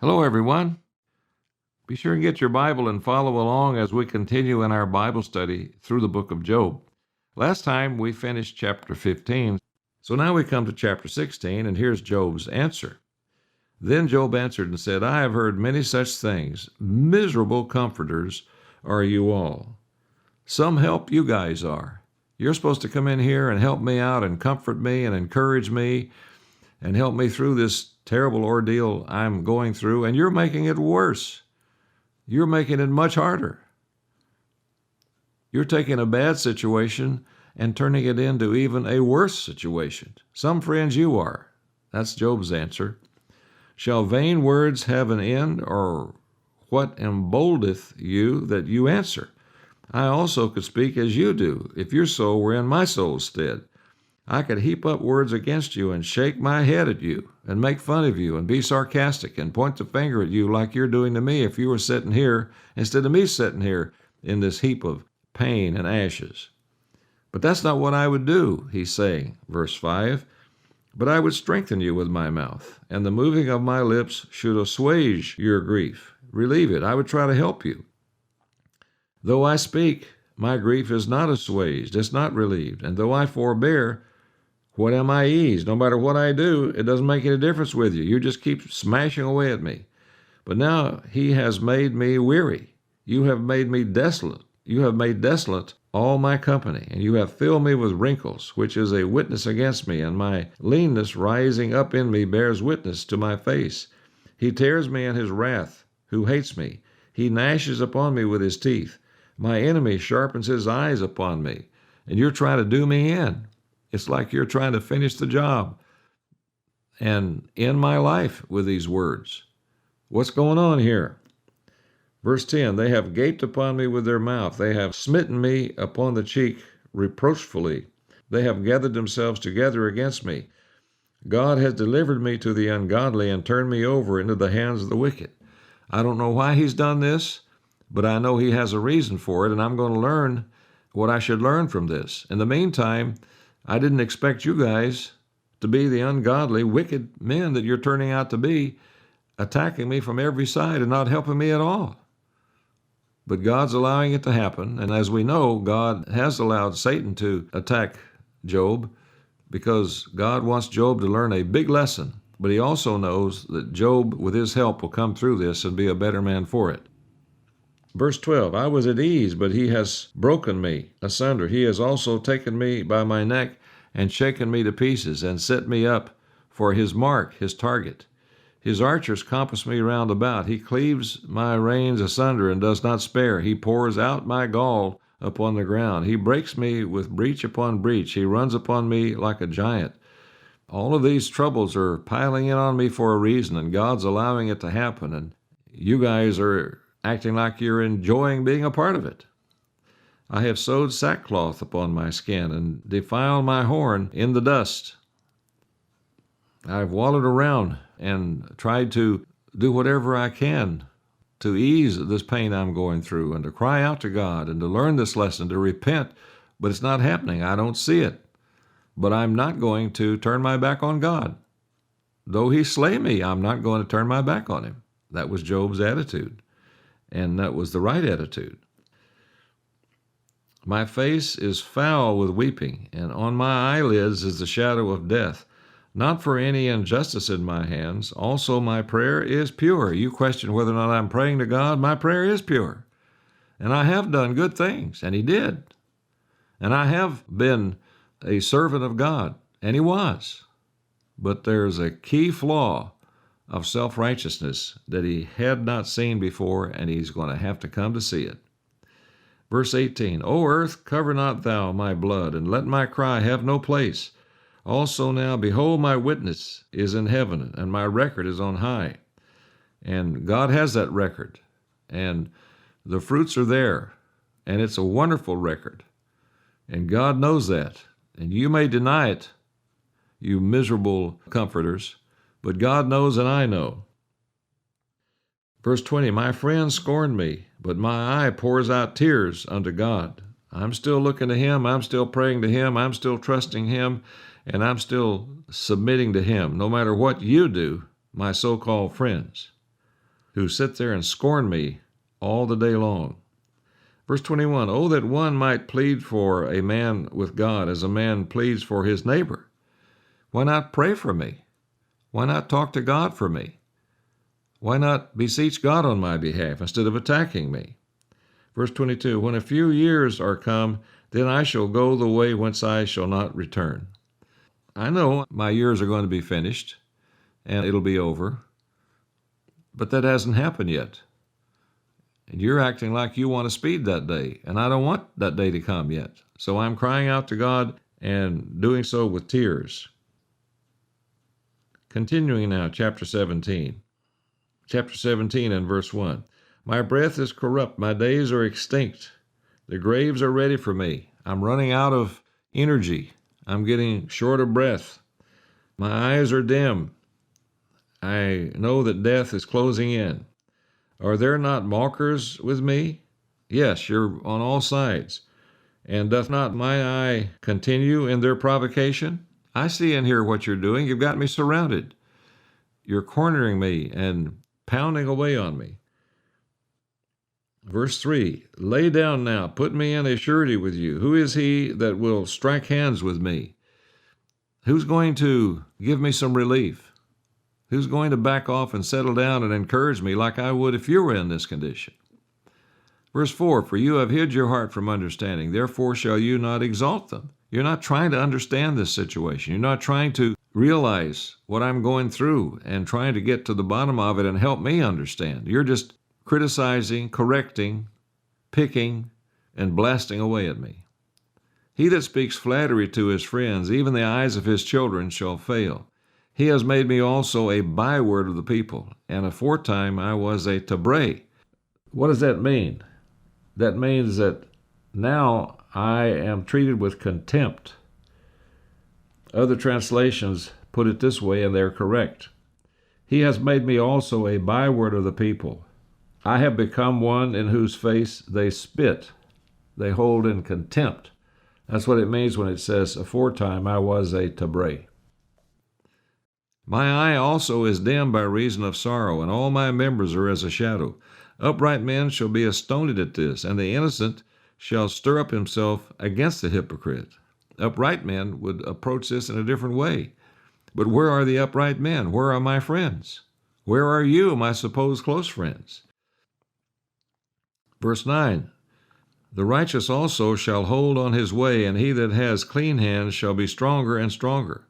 Hello, everyone. Be sure and get your Bible and follow along as we continue in our Bible study through the book of Job. Last time we finished chapter 15, so now we come to chapter 16, and here's Job's answer. Then Job answered and said, I have heard many such things. Miserable comforters are you all. Some help you guys are. You're supposed to come in here and help me out and comfort me and encourage me and help me through this terrible ordeal I'm going through, and you're making it worse. You're making it much harder. You're taking a bad situation and turning it into even a worse situation. Some friends you are. That's Job's answer. Shall vain words have an end, or what emboldeneth you that you answer? I also could speak as you do, if your soul were in my soul's stead. I could heap up words against you and shake my head at you and make fun of you and be sarcastic and point the finger at you like you're doing to me if you were sitting here instead of me sitting here in this heap of pain and ashes. But that's not what I would do, he's saying, verse 5. But I would strengthen you with my mouth, and the moving of my lips should assuage your grief, relieve it. I would try to help you. Though I speak, my grief is not assuaged, it's not relieved. And though I forbear, what am I eased? No matter what I do, it doesn't make any difference with you. You just keep smashing away at me. But now he has made me weary. You have made me desolate. You have made desolate all my company, and you have filled me with wrinkles, which is a witness against me, and my leanness rising up in me bears witness to my face. He tears me in his wrath, who hates me. He gnashes upon me with his teeth. My enemy sharpens his eyes upon me, and you're trying to do me in. It's like you're trying to finish the job and end my life with these words. What's going on here? Verse 10, they have gaped upon me with their mouth. They have smitten me upon the cheek reproachfully. They have gathered themselves together against me. God has delivered me to the ungodly and turned me over into the hands of the wicked. I don't know why he's done this, but I know he has a reason for it, and I'm going to learn what I should learn from this. In the meantime, I didn't expect you guys to be the ungodly, wicked men that you're turning out to be, attacking me from every side and not helping me at all. But God's allowing it to happen, and as we know, God has allowed Satan to attack Job because God wants Job to learn a big lesson, but he also knows that Job, with his help, will come through this and be a better man for it. Verse 12, I was at ease, but he has broken me asunder. He has also taken me by my neck and shaken me to pieces and set me up for his mark, his target. His archers compass me round about. He cleaves my reins asunder and does not spare. He pours out my gall upon the ground. He breaks me with breach upon breach. He runs upon me like a giant. All of these troubles are piling in on me for a reason, and God's allowing it to happen, and you guys are acting like you're enjoying being a part of it. I have sewed sackcloth upon my skin and defiled my horn in the dust. I've wallowed around and tried to do whatever I can to ease this pain I'm going through and to cry out to God and to learn this lesson, to repent, but it's not happening. I don't see it. But I'm not going to turn my back on God. Though he slay me, I'm not going to turn my back on him. That was Job's attitude. And that was the right attitude. My face is foul with weeping, and on my eyelids is the shadow of death. Not for any injustice in my hands. Also my prayer is pure. You question whether or not I'm praying to God. My prayer is pure. And I have done good things, and he did. And I have been a servant of God, and he was. But there's a key flaw of self-righteousness that he had not seen before, and he's going to have to come to see it. Verse 18, O earth, cover not thou my blood, and let my cry have no place. Also now, behold, my witness is in heaven, and my record is on high. And God has that record, and the fruits are there, and it's a wonderful record. And God knows that, and you may deny it, you miserable comforters, but God knows and I know. Verse 20, my friends scorn me, but my eye pours out tears unto God. I'm still looking to him. I'm still praying to him. I'm still trusting him, and I'm still submitting to him, no matter what you do, my so-called friends. who sit there and scorn me all the day long. Verse 21, oh, that one might plead for a man with God as a man pleads for his neighbor. Why not pray for me? Why not talk to God for me? Why not beseech God on my behalf instead of attacking me? Verse 22, when a few years are come, then I shall go the way whence I shall not return. I know my years are going to be finished and it'll be over, but that hasn't happened yet. And you're acting like you want to speed that day, and I don't want that day to come yet. So I'm crying out to God and doing so with tears. Continuing now, chapter 17. Chapter 17 and verse 1. My breath is corrupt, my days are extinct. The graves are ready for me. I'm running out of energy. I'm getting short of breath. My eyes are dim. I know that death is closing in. Are there not mockers with me? Yes, you're on all sides. And doth not my eye continue in their provocation? I see and hear what you're doing. You've got me surrounded. You're cornering me and pounding away on me. Verse 3, lay down now, put me in a surety with you. Who is he that will strike hands with me? Who's going to give me some relief? Who's going to back off and settle down and encourage me like I would if you were in this condition? Verse 4, for you have hid your heart from understanding, therefore shall you not exalt them. You're not trying to understand this situation. You're not trying to realize what I'm going through and trying to get to the bottom of it and help me understand. You're just criticizing, correcting, picking, and blasting away at me. He that speaks flattery to his friends, even the eyes of his children shall fail. He has made me also a byword of the people, and aforetime I was a tabret. What does that mean? That means that now I am treated with contempt. Other translations put it this way, and they're correct. He has made me also a byword of the people. I have become one in whose face they spit. They hold in contempt. That's what it means when it says, aforetime I was a tabret. My eye also is dim by reason of sorrow, and all my members are as a shadow. Upright men shall be astonished at this, and the innocent shall stir up himself against the hypocrite. Upright men would approach this in a different way. But where are the upright men? Where are my friends? Where are you, my supposed close friends? Verse 9, the righteous also shall hold on his way, and he that has clean hands shall be stronger and stronger.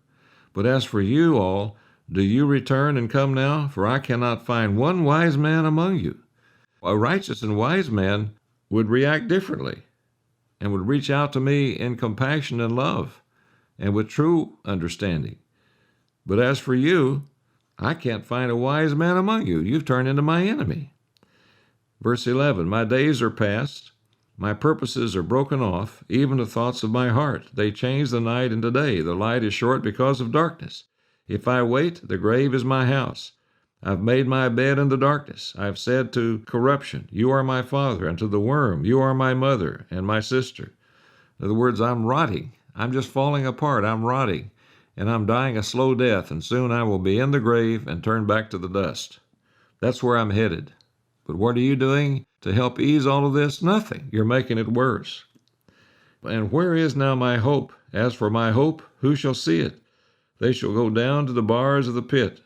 But as for you all, do you return and come now? For I cannot find one wise man among you. A righteous and wise man would react differently and would reach out to me in compassion and love and with true understanding. But as for you, I can't find a wise man among you. You've turned into my enemy. Verse 11, my days are past. My purposes are broken off, even the thoughts of my heart. They change the night into day. The light is short because of darkness. If I wait, the grave is my house. I've made my bed in the darkness. I've said to corruption, you are my father, and to the worm, you are my mother and my sister. In other words, I'm rotting. I'm just falling apart. I'm rotting, and I'm dying a slow death, and soon I will be in the grave and turn back to the dust. That's where I'm headed. But what are you doing to help ease all of this? Nothing. You're making it worse. And where is now my hope? As for my hope, who shall see it? They shall go down to the bars of the pit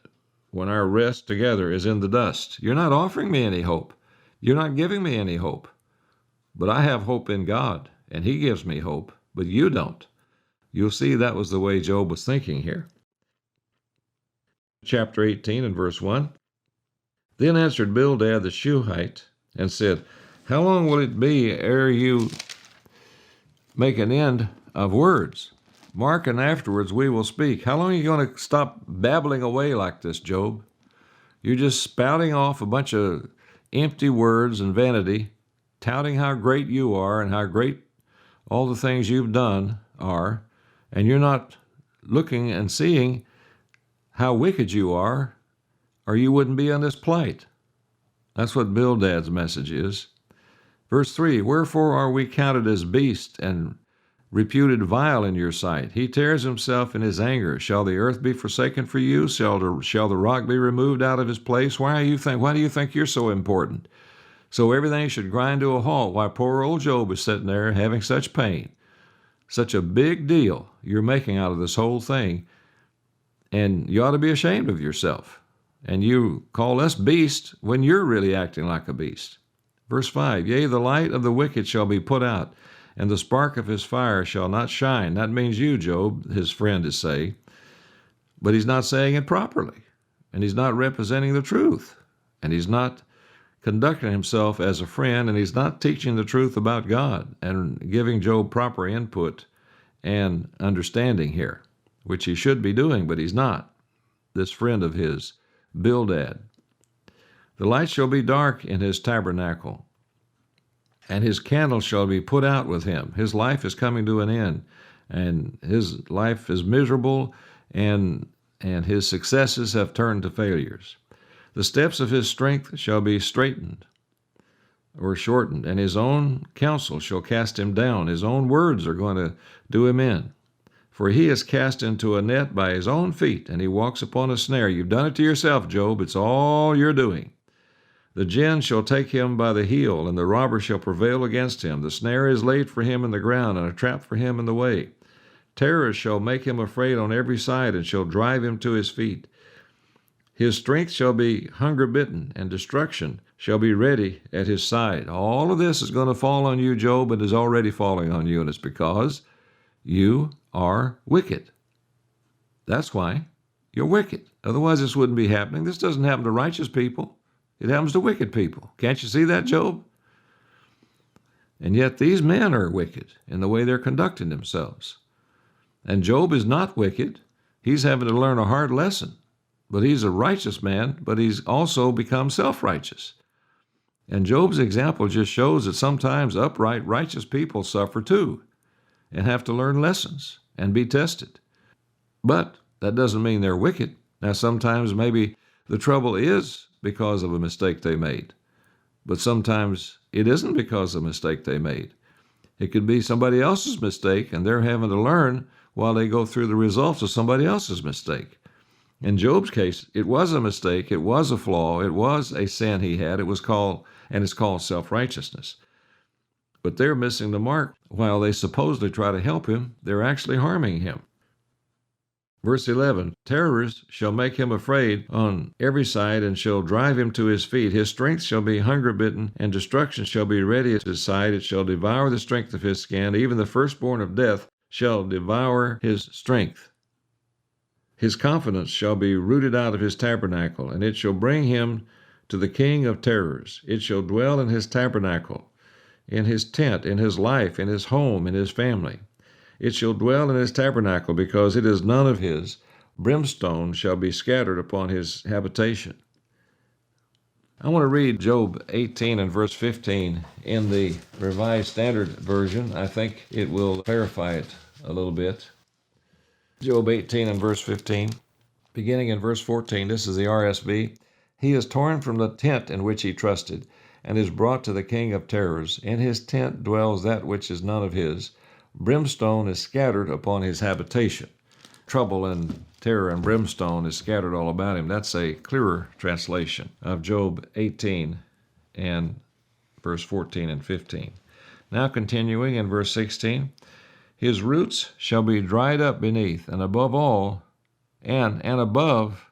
when our rest together is in the dust. You're not offering me any hope. You're not giving me any hope. But I have hope in God, and He gives me hope, but you don't. You'll see that was the way Job was thinking here. Chapter 18 and verse 1. Then answered Bildad the Shuhite and said, how long will it be ere you make an end of words? Mark, and afterwards we will speak. How long are you going to stop babbling away like this, Job? You're just spouting off a bunch of empty words and vanity, touting how great you are and how great all the things you've done are, and you're not looking and seeing how wicked you are, or you wouldn't be in this plight. That's what Bildad's message is. Verse 3, wherefore are we counted as beasts and reputed vile in your sight. He tears himself in his anger. Shall the earth be forsaken for you? Shall the rock be removed out of his place? Why do you think you're so important? So everything should grind to a halt. Why, poor old Job is sitting there having such pain. Such a big deal you're making out of this whole thing. And you ought to be ashamed of yourself. And you call us beasts when you're really acting like a beast. Verse 5, yea, the light of the wicked shall be put out, and the spark of his fire shall not shine. That means you, Job, his friend is saying. But he's not saying it properly. And he's not representing the truth. And he's not conducting himself as a friend, and he's not teaching the truth about God and giving Job proper input and understanding here, which he should be doing, but he's not. This friend of his, Bildad. The light shall be dark in his tabernacle, and his candle shall be put out with him. His life is coming to an end, and his life is miserable, and his successes have turned to failures. The steps of his strength shall be straightened or shortened, and his own counsel shall cast him down. His own words are going to do him in. For he is cast into a net by his own feet, and he walks upon a snare. You've done it to yourself, Job. It's all you're doing. The gin shall take him by the heel, and the robber shall prevail against him. The snare is laid for him in the ground, and a trap for him in the way. Terrors shall make him afraid on every side, and shall drive him to his feet. His strength shall be hunger-bitten, and destruction shall be ready at his side. All of this is going to fall on you, Job, and is already falling on you, and it's because you are wicked. That's why you're wicked. Otherwise, this wouldn't be happening. This doesn't happen to righteous people. It happens to wicked people. Can't you see that, Job? And yet these men are wicked in the way they're conducting themselves. And Job is not wicked. He's having to learn a hard lesson. But he's a righteous man, but he's also become self-righteous. And Job's example just shows that sometimes upright, righteous people suffer too and have to learn lessons and be tested. But that doesn't mean they're wicked. Now, sometimes maybe the trouble is because of a mistake they made. But sometimes it isn't because of a mistake they made. It could be somebody else's mistake, and they're having to learn while they go through the results of somebody else's mistake. In Job's case, it was a mistake, it was a flaw, it was a sin he had. It's called self-righteousness. But they're missing the mark. While they supposedly try to help him, they're actually harming him. Verse 11, terrors shall make him afraid on every side, and shall drive him to his feet. His strength shall be hunger-bitten, and destruction shall be ready at his side. It shall devour the strength of his skin. Even the firstborn of death shall devour his strength. His confidence shall be rooted out of his tabernacle, and it shall bring him to the king of terrors. It shall dwell in his tabernacle, in his tent, in his life, in his home, in his family. It shall dwell in his tabernacle, because it is none of his. Brimstone shall be scattered upon his habitation. I want to read Job 18 and verse 15 in the Revised Standard Version. I think it will clarify it a little bit. Job 18 and verse 15, beginning in verse 14, this is the RSV. He is torn from the tent in which he trusted, and is brought to the king of terrors. In his tent dwells that which is none of his. Brimstone is scattered upon his habitation. Trouble and terror and brimstone is scattered all about him. That's a clearer translation of Job 18 and verse 14 and 15. Now continuing in verse 16, his roots shall be dried up beneath, and above all, and above,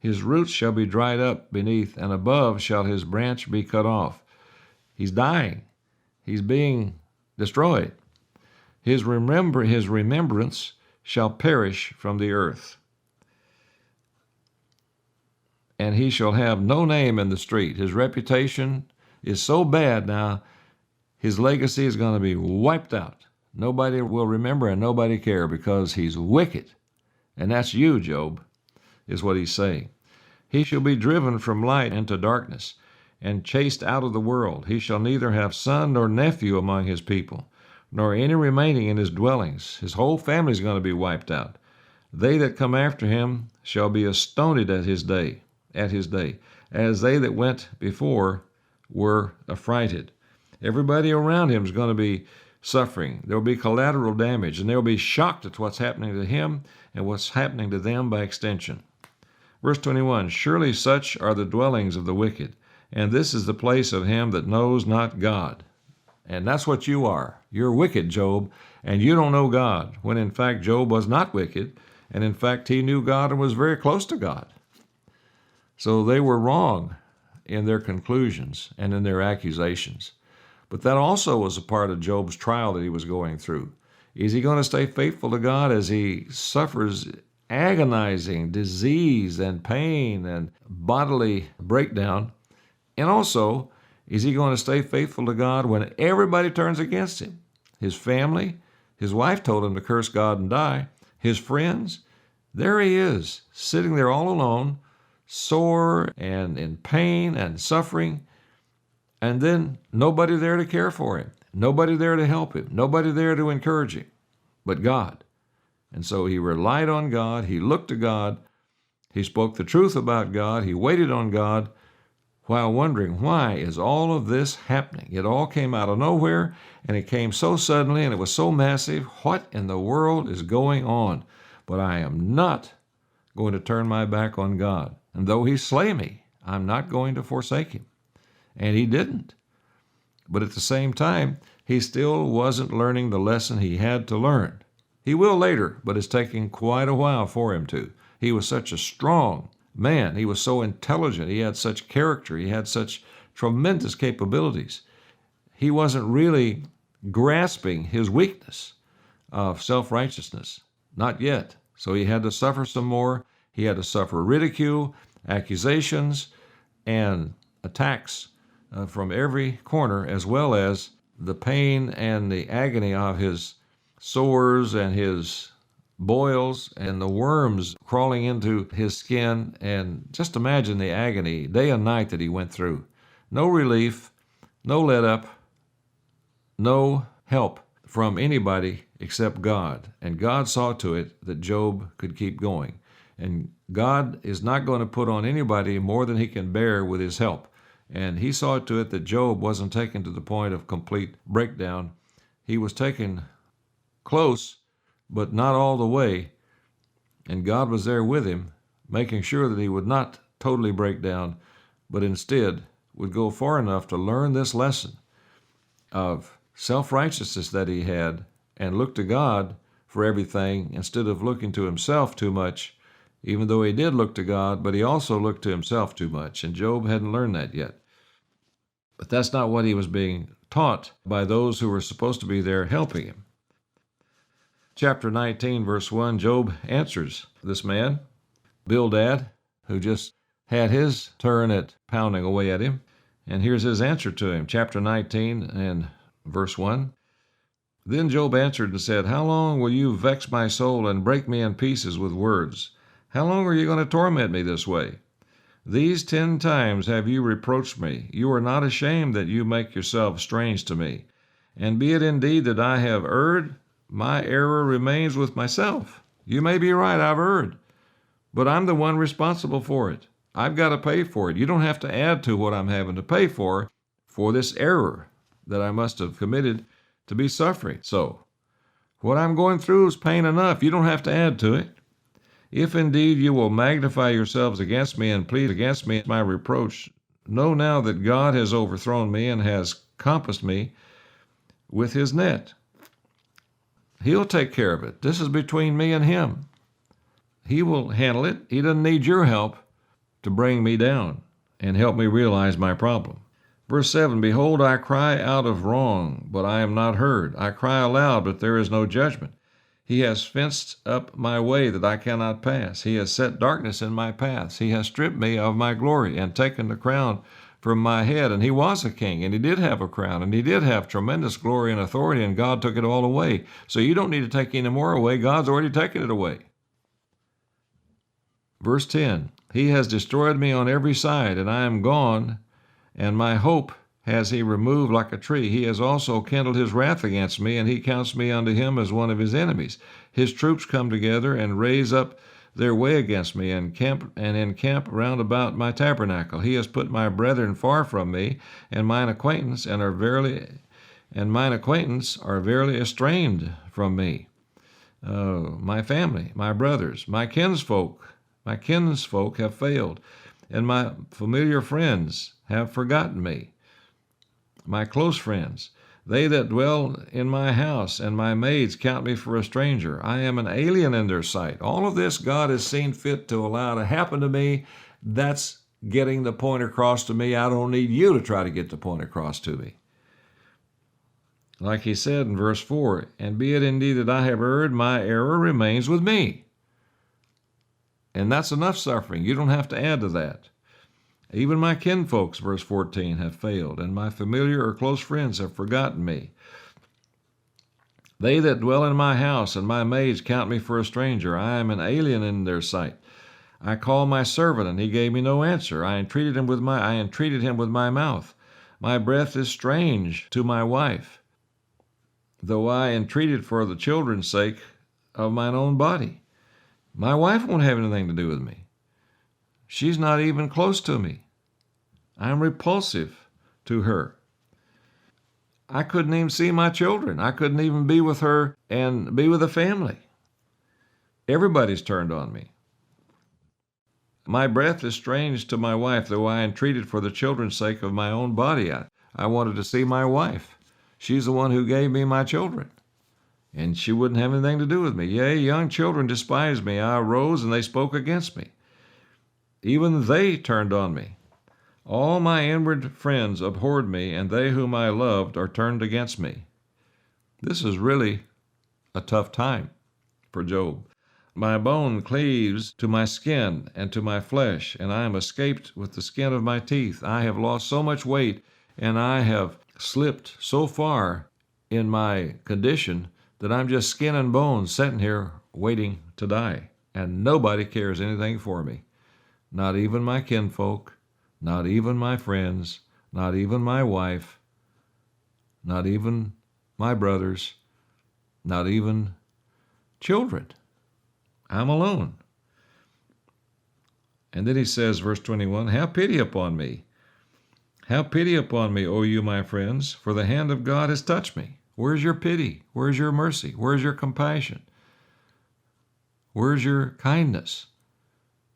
his roots shall be dried up beneath, and above shall his branch be cut off. He's dying. He's being destroyed. His remembrance shall perish from the earth, and he shall have no name in the street. His reputation is so bad now, his legacy is going to be wiped out. Nobody will remember and nobody care, because he's wicked. And that's you, Job, is what he's saying. He shall be driven from light into darkness, and chased out of the world. He shall neither have son nor nephew among his people, nor any remaining in his dwellings. His whole family is going to be wiped out. They that come after him shall be astonished at his day, as they that went before were affrighted. Everybody around him is going to be suffering. There will be collateral damage, and they'll be shocked at what's happening to him and what's happening to them by extension. Verse 21, surely such are the dwellings of the wicked, and this is the place of him that knows not God. And that's what you are. You're wicked, Job, and you don't know God, when in fact Job was not wicked, and in fact he knew God and was very close to God. So they were wrong in their conclusions and in their accusations. But that also was a part of Job's trial that he was going through. Is he going to stay faithful to God as he suffers agonizing disease and pain and bodily breakdown? And also, is he going to stay faithful to God when everybody turns against him? His family, his wife told him to curse God and die. His friends, there he is, sitting there all alone, sore and in pain and suffering, and then nobody there to care for him, nobody there to help him, nobody there to encourage him, but God. And so he relied on God, he looked to God, he spoke the truth about God, he waited on God, while wondering, why is all of this happening? It all came out of nowhere, and it came so suddenly, and it was so massive. What in the world is going on? But I am not going to turn my back on God. And though he slay me, I'm not going to forsake him. And he didn't. But at the same time, he still wasn't learning the lesson he had to learn. He will later, but it's taking quite a while for him to. He was such a strong man. He was so intelligent. He had such character. He had such tremendous capabilities. He wasn't really grasping his weakness of self-righteousness. Not yet. So he had to suffer some more. He had to suffer ridicule, accusations, and attacks from every corner, as well as the pain and the agony of his sores and his boils and the worms crawling into his skin. And just imagine the agony day and night that he went through. No relief, no let up, no help from anybody except God. And God saw to it that Job could keep going. And God is not going to put on anybody more than he can bear with his help. And he saw to it that Job wasn't taken to the point of complete breakdown. He was taken close, but not all the way. And God was there with him, making sure that he would not totally break down, but instead would go far enough to learn this lesson of self-righteousness that he had and look to God for everything instead of looking to himself too much, even though he did look to God, but he also looked to himself too much, and Job hadn't learned that yet. But that's not what he was being taught by those who were supposed to be there helping him. Chapter 19, verse 1, Job answers this man, Bildad, who just had his turn at pounding away at him. And here's his answer to him, chapter 19 and verse 1. Then Job answered and said, how long will you vex my soul and break me in pieces with words? How long are you going to torment me this way? These 10 times have you reproached me. You are not ashamed that you make yourself strange to me. And be it indeed that I have erred, my error remains with myself. You may be right, I've erred, but I'm the one responsible for it. I've got to pay for it. You don't have to add to what I'm having to pay for this error that I must have committed to be suffering. So, what I'm going through is pain enough. You don't have to add to it. If indeed you will magnify yourselves against me and plead against me my reproach, know now that God has overthrown me and has compassed me with his net. He'll take care of it. This is between me and him. He will handle it. He doesn't need your help to bring me down and help me realize my problem. Verse 7, behold, I cry out of wrong, but I am not heard. I cry aloud, but there is no judgment. He has fenced up my way that I cannot pass. He has set darkness in my paths. He has stripped me of my glory and taken the crown from my head. And he was a king, and he did have a crown, and he did have tremendous glory and authority, and God took it all away. So you don't need to take any more away. God's already taken it away. Verse 10, he has destroyed me on every side, and I am gone, and my hope has he removed like a tree. He has also kindled his wrath against me, and he counts me unto him as one of his enemies. His troops come together and raise up their way against me, and encamp round about my tabernacle. He has put my brethren far from me, and mine acquaintance, and and mine acquaintance are verily estranged from me. My family, my brothers, my kinsfolk have failed, and my familiar friends have forgotten me. My close friends, they that dwell in my house, and my maids count me for a stranger. I am an alien in their sight. All of this God has seen fit to allow to happen to me. That's getting the point across to me. I don't need you to try to get the point across to me. Like he said in verse 4, and be it indeed that I have erred, my error remains with me. And that's enough suffering. You don't have to add to that. Even my kinfolks, verse 14, have failed, and my familiar or close friends have forgotten me. They that dwell in my house and my maids count me for a stranger. I am an alien in their sight. I called my servant, and he gave me no answer. I entreated him with my mouth. My breath is strange to my wife, though I entreated for the children's sake of mine own body. My wife won't have anything to do with me. She's not even close to me. I'm repulsive to her. I couldn't even see my children. I couldn't even be with her and be with the family. Everybody's turned on me. My breath is strange to my wife, though I entreated for the children's sake of my own body. I wanted to see my wife. She's the one who gave me my children, and she wouldn't have anything to do with me. Yea, young children despised me. I arose, and they spoke against me. Even they turned on me. All my inward friends abhorred me, and they whom I loved are turned against me. This is really a tough time for Job. My bone cleaves to my skin and to my flesh, and I am escaped with the skin of my teeth. I have lost so much weight, and I have slipped so far in my condition that I'm just skin and bones sitting here waiting to die, and nobody cares anything for me. Not even my kinfolk, not even my friends, not even my wife, not even my brothers, not even children. I'm alone. And then he says, verse 21, have pity upon me. Have pity upon me, O you my friends, for the hand of God has touched me. Where's your pity? Where's your mercy? Where's your compassion? Where's your kindness?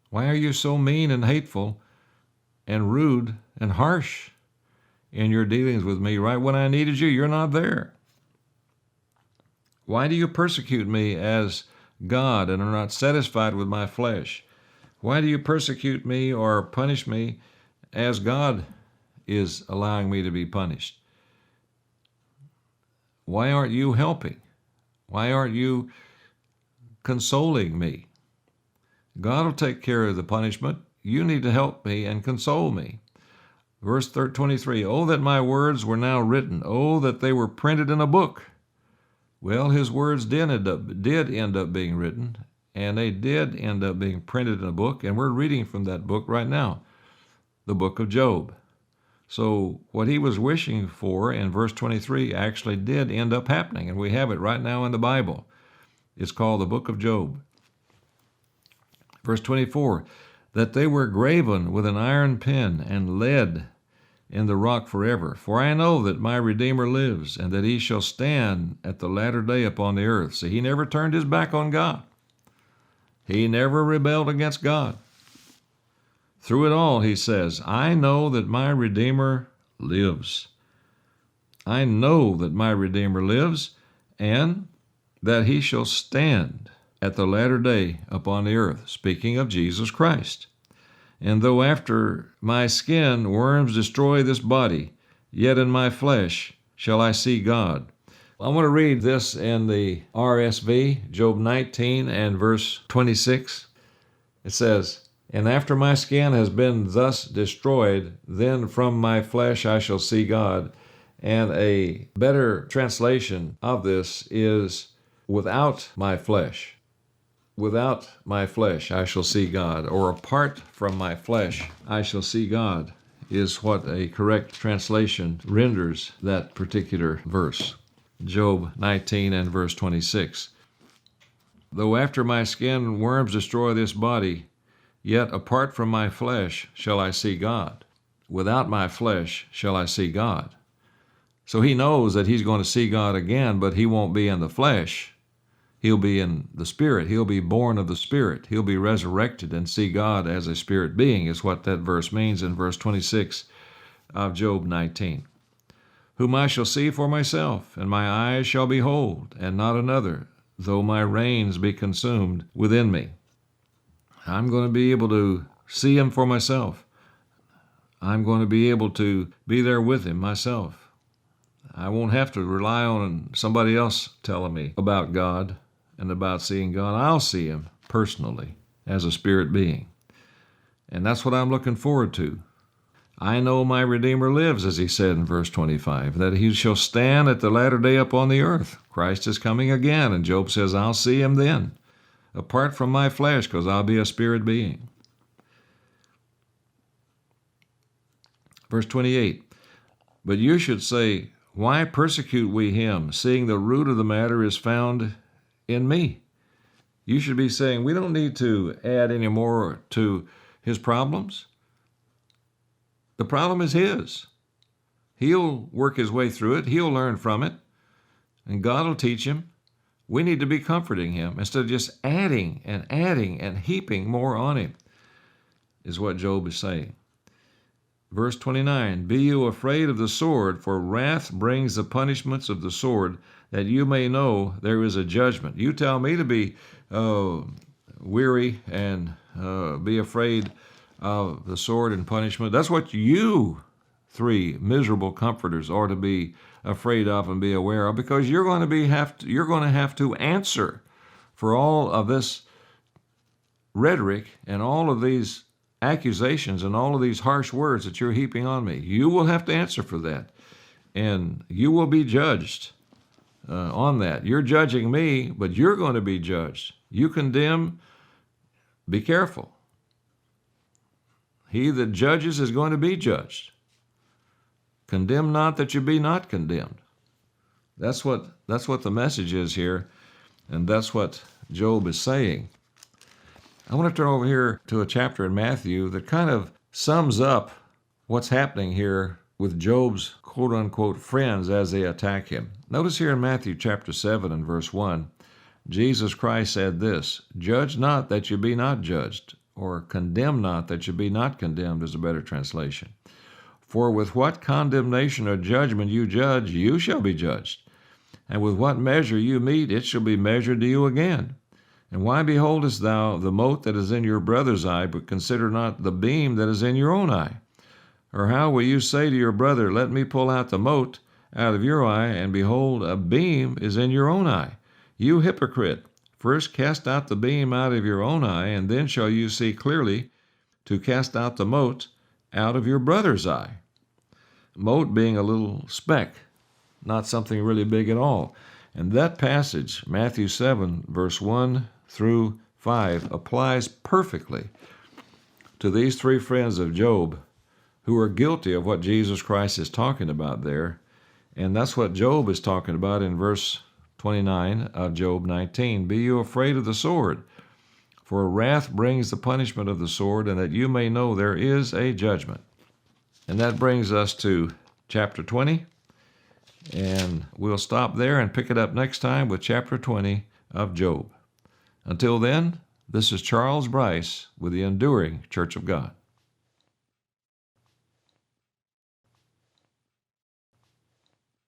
Why are you so mean and hateful and rude and harsh in your dealings with me? Right when I needed you, you're not there. Why do you persecute me as God and are not satisfied with my flesh? Why do you persecute me or punish me as God is allowing me to be punished? Why aren't you helping? Why aren't you consoling me? God will take care of the punishment. You need to help me and console me. Verse 23, oh, that my words were now written. Oh, that they were printed in a book. Well, his words did end up being written, and they did end up being printed in a book, and we're reading from that book right now, the book of Job. So what he was wishing for in verse 23 actually did end up happening, and we have it right now in the Bible. It's called the book of Job. Verse 24, that they were graven with an iron pen and lead in the rock forever. For I know that my Redeemer lives, and that he shall stand at the latter day upon the earth. So he never turned his back on God. He never rebelled against God. Through it all, he says, I know that my Redeemer lives. I know that my Redeemer lives, and that he shall stand at the latter day upon the earth, speaking of Jesus Christ. And though after my skin worms destroy this body, yet in my flesh shall I see God. I want to read this in the RSV, Job 19 and verse 26. It says, and after my skin has been thus destroyed, then from my flesh I shall see God. And a better translation of this is, without my flesh. Without my flesh I shall see God, or apart from my flesh I shall see God, is what a correct translation renders that particular verse. Job 19 and verse 26. Though after my skin worms destroy this body, yet apart from my flesh shall I see God. Without my flesh shall I see God. So he knows that he's going to see God again, but he won't be in the flesh. He'll be in the Spirit. He'll be born of the Spirit. He'll be resurrected and see God as a spirit being, is what that verse means in verse 26 of Job 19. Whom I shall see for myself, and my eyes shall behold, and not another, though my reins be consumed within me. I'm going to be able to see him for myself. I'm going to be able to be there with him myself. I won't have to rely on somebody else telling me about God and about seeing God. I'll see him personally as a spirit being. And that's what I'm looking forward to. I know my Redeemer lives, as he said in verse 25, that he shall stand at the latter day upon the earth. Christ is coming again, and Job says, I'll see him then, apart from my flesh, because I'll be a spirit being. Verse 28, but you should say, why persecute we him, seeing the root of the matter is found in me? You should be saying, we don't need to add any more to his problems. The problem is his. He'll work his way through it. He'll learn from it. And God will teach him. We need to be comforting him instead of just adding and heaping more on him, is what Job is saying. Verse 29, be you afraid of the sword, for wrath brings the punishments of the sword, that you may know there is a judgment. You tell me to be weary and be afraid of the sword and punishment. That's what you three miserable comforters are to be afraid of and be aware of, because you're going to have to answer for all of this rhetoric and all of these accusations and all of these harsh words that you're heaping on me. You will have to answer for that, and you will be judged on that. You're judging me, but you're going to be judged. You condemn, be careful. He that judges is going to be judged. Condemn not that you be not condemned. That's what the message is here, and that's what Job is saying. I want to turn over here to a chapter in Matthew that kind of sums up what's happening here with Job's quote-unquote friends as they attack him. Notice here in Matthew chapter 7 and verse 1, Jesus Christ said this, judge not that you be not judged, or condemn not that you be not condemned is a better translation. For with what condemnation or judgment you judge, you shall be judged. And with what measure you mete, it shall be measured to you again. And why beholdest thou the mote that is in your brother's eye, but consider not the beam that is in your own eye? Or how will you say to your brother, let me pull out the mote out of your eye, and behold, a beam is in your own eye? You hypocrite! First cast out the beam out of your own eye, and then shall you see clearly to cast out the mote out of your brother's eye. Mote being a little speck, not something really big at all. And that passage, Matthew 7, verse 1 through 5, applies perfectly to these three friends of Job who are guilty of what Jesus Christ is talking about there. And that's what Job is talking about in verse 29 of Job 19. Be you afraid of the sword, for wrath brings the punishment of the sword, and that you may know there is a judgment. And that brings us to chapter 20, and we'll stop there and pick it up next time with chapter 20 of Job. Until then, this is Charles Bryce with the Enduring Church of God.